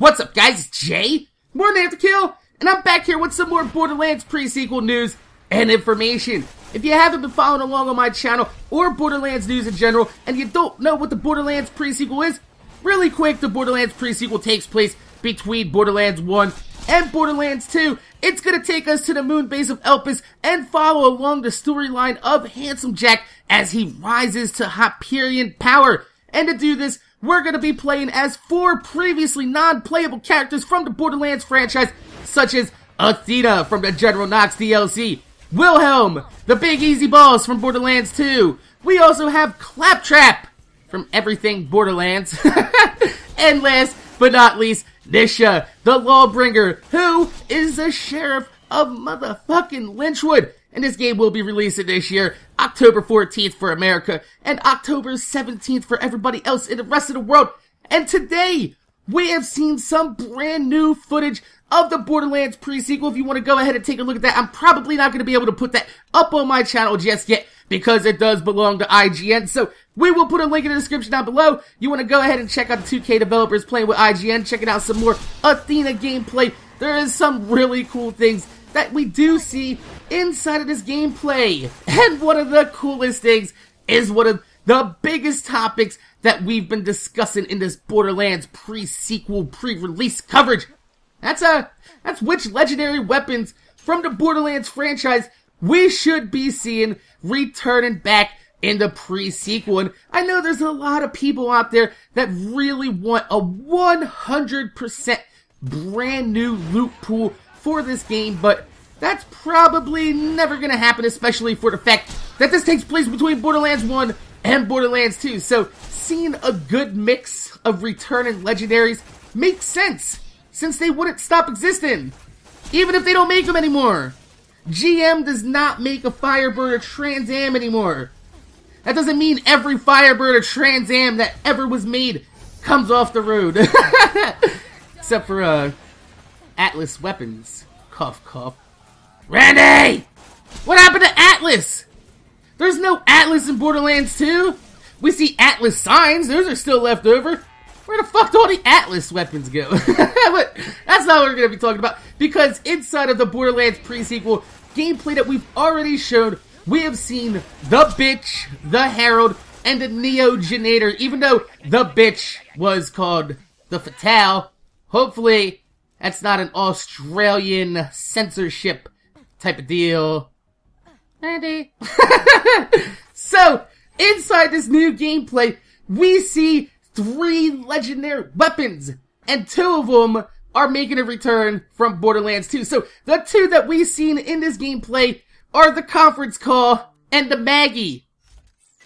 What's up, guys? It's Jay, MorninAfterKill, and I'm back here with some more Borderlands Presequel news and information. If you haven't been following along on my channel or Borderlands news in general, and you don't know what the Borderlands Presequel is, really quick, the Borderlands Presequel takes place between Borderlands 1 and Borderlands 2. It's gonna take us to the moon base of Elpis and follow along the storyline of Handsome Jack as he rises to Hyperion power. And to do this, we're gonna be playing as 4 previously non-playable characters from the Borderlands franchise, such as Athena from the General Knox DLC, Wilhelm, the Big Easy Boss from Borderlands 2. We also have Claptrap from everything Borderlands. And last but not least, Nisha, the Lawbringer, who is the sheriff of motherfucking Lynchwood. And this game will be releasing this year, October 14th for America, and October 17th for everybody else in the rest of the world. And today, we have seen some brand new footage of the Borderlands Presequel. If you want to go ahead and take a look at that, I'm probably not going to be able to put that up on my channel just yet, because it does belong to IGN, so we will put a link in the description down below. You want to go ahead and check out the 2K developers playing with IGN, checking out some more Athena gameplay. There is some really cool things that we do see inside of this gameplay. And one of the coolest things is one of the biggest topics that we've been discussing in this Borderlands Presequel pre-release coverage. That's which legendary weapons from the Borderlands franchise we should be seeing returning back in the Presequel. And I know there's a lot of people out there that really want a 100% brand new loot pool for this game, but that's probably never gonna happen, especially for the fact that this takes place between Borderlands 1 and Borderlands 2. So seeing a good mix of returning legendaries makes sense, since they wouldn't stop existing, even if they don't make them anymore. GM does not make a Firebird or Trans Am anymore. That doesn't mean every Firebird or Trans Am that ever was made comes off the road. Except for, Atlas weapons. Cough, cough. Randy! What happened to Atlas? There's no Atlas in Borderlands 2. We see Atlas signs. Those are still left over. Where the fuck do all the Atlas weapons go? But that's not what we're going to be talking about, because inside of the Borderlands Presequel gameplay that we've already showed, we have seen the Bitch, the Herald, and the Neogenator, even though the Bitch was called the Fatale. Hopefully, that's not an Australian censorship type of deal. Andy. So, inside this new gameplay, we see 3 legendary weapons, and 2 of them are making a return from Borderlands 2. So, the 2 that we've seen in this gameplay are the Conference Call and the Maggie.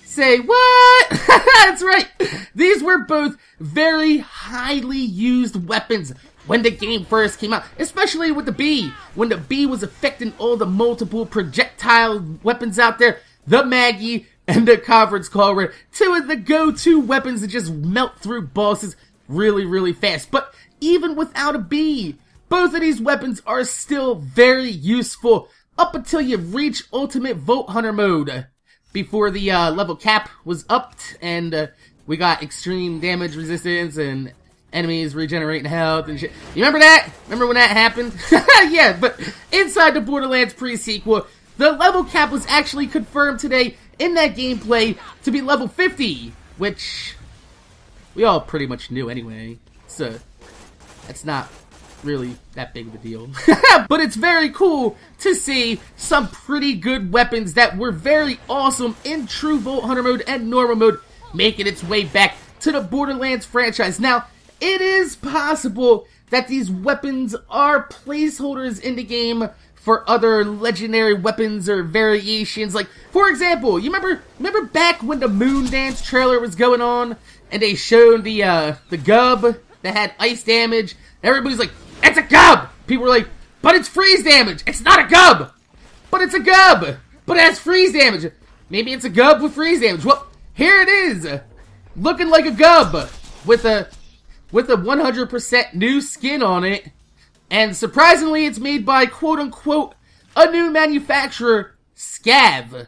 Say what? That's right. These were both very highly used weapons when the game first came out, especially with the Bee. When the Bee was affecting all the multiple projectile weapons out there, the Maggie and the Conference Call were 2 of the go-to weapons that just melt through bosses really, really fast. But even without a Bee, both of these weapons are still very useful up until you reach Ultimate Vault Hunter mode, before the level cap was upped and we got extreme damage resistance and enemies regenerating health and shit. You remember that? Remember when that happened? Yeah, but inside the Borderlands Presequel, the level cap was actually confirmed today in that gameplay to be level 50, which we all pretty much knew anyway, so that's not really that big of a deal. But it's very cool to see some pretty good weapons that were very awesome in True Vault Hunter mode and normal mode making its way back to the Borderlands franchise. Now, it is possible that these weapons are placeholders in the game for other legendary weapons or variations. Like, for example, you remember back when the Moon Dance trailer was going on and they showed the Gub that had ice damage? Everybody's like, it's a Gub! People were like, but it's freeze damage! It's not a Gub! But it's a Gub! But it has freeze damage! Maybe it's a Gub with freeze damage. Well, here it is! Looking like a Gub! With a 100% new skin on it. And surprisingly, it's made by, quote-unquote, a new manufacturer, Scav.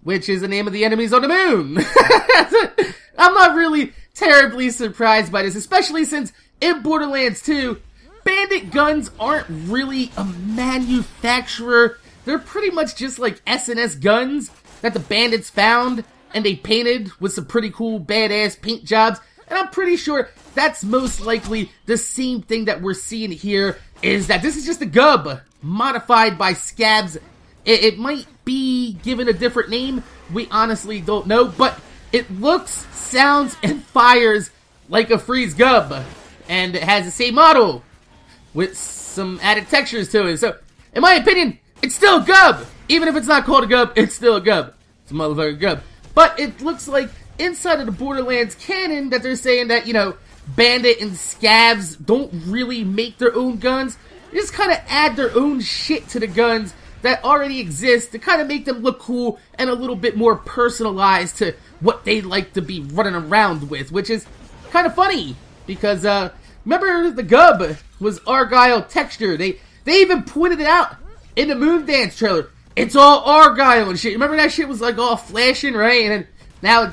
Which is the name of the enemies on the moon. I'm not really terribly surprised by this, especially since in Borderlands 2, bandit guns aren't really a manufacturer. They're pretty much just like S&S guns that the bandits found and they painted with some pretty cool badass paint jobs. And I'm pretty sure that's most likely the same thing that we're seeing here, is that this is just a gub modified by scabs. It might be given a different name. We honestly don't know, but it looks, sounds, and fires like a freeze gub. And it has the same model with some added textures to it. So, in my opinion, it's still a gub. Even if it's not called a gub, it's still a gub. It's a motherfucking gub. But it looks like inside of the Borderlands canon that they're saying that, you know, bandit and scabs don't really make their own guns. They just kind of add their own shit to the guns that already exist to kind of make them look cool and a little bit more personalized to what they like to be running around with, which is kind of funny because remember the gub was Argyle texture. They even pointed it out in the Moondance trailer. It's all Argyle and shit. Remember that shit was like all flashing, right? And then now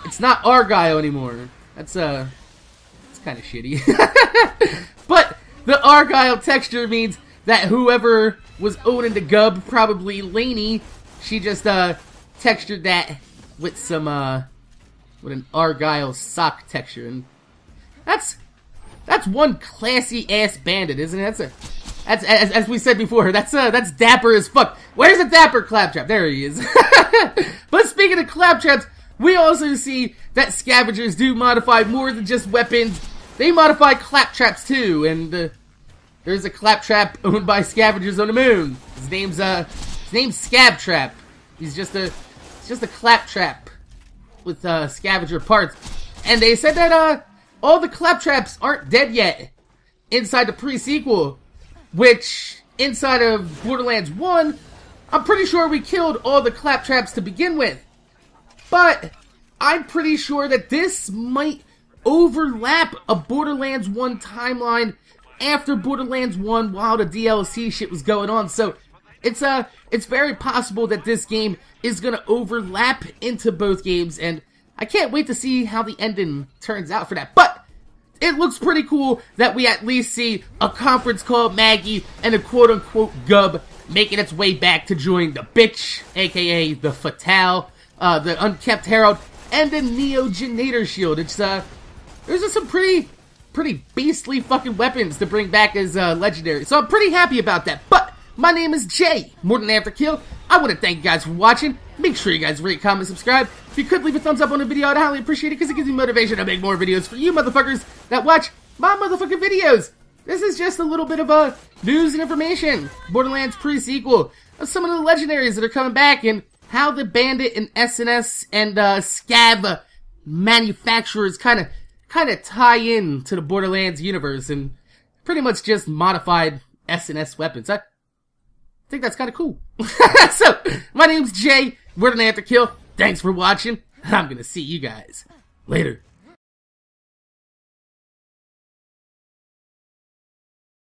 it's not Argyle anymore. That's it's kind of shitty. But the Argyle texture means that whoever was owning the gub, probably Lainey, she just textured that with some with an Argyle sock texture, and that's one classy ass bandit, isn't it? That's as we said before, that's dapper as fuck. Where's the dapper Claptrap? There he is. But speaking of Claptraps, we also see that scavengers do modify more than just weapons. They modify Claptraps too, and there's a Claptrap owned by scavengers on the moon. His name's Scabtrap. He's just a Claptrap with scavenger parts. And they said that all the Claptraps aren't dead yet inside the pre-sequel, which inside of Borderlands 1, I'm pretty sure we killed all the Claptraps to begin with. But I'm pretty sure that this might overlap a Borderlands 1 timeline after Borderlands 1 while the DLC shit was going on. So it's very possible that this game is gonna overlap into both games, and I can't wait to see how the ending turns out for that. But it looks pretty cool that we at least see a conference call Maggie and a quote-unquote gub making its way back to join the bitch, aka the Fatale, the Unkept Herald, and the Neogenator Shield. It's there's just some pretty beastly fucking weapons to bring back as legendary, so I'm pretty happy about that. But my name is Jay, MorninAfterKill. I want to thank you guys for watching. Make sure you guys rate, comment, subscribe. If you could leave a thumbs up on the video, I'd highly appreciate it, because it gives me motivation to make more videos for you motherfuckers that watch my motherfucking videos. This is just a little bit of news and information. Borderlands pre-sequel of some of the legendaries that are coming back, and how the bandit and S&S and scav manufacturers kind of tie in to the Borderlands universe, and pretty much just modified S&S weapons. I think that's kind of cool. So, my name's Jay, MorninAfterKill. Thanks for watching, and I'm gonna see you guys later.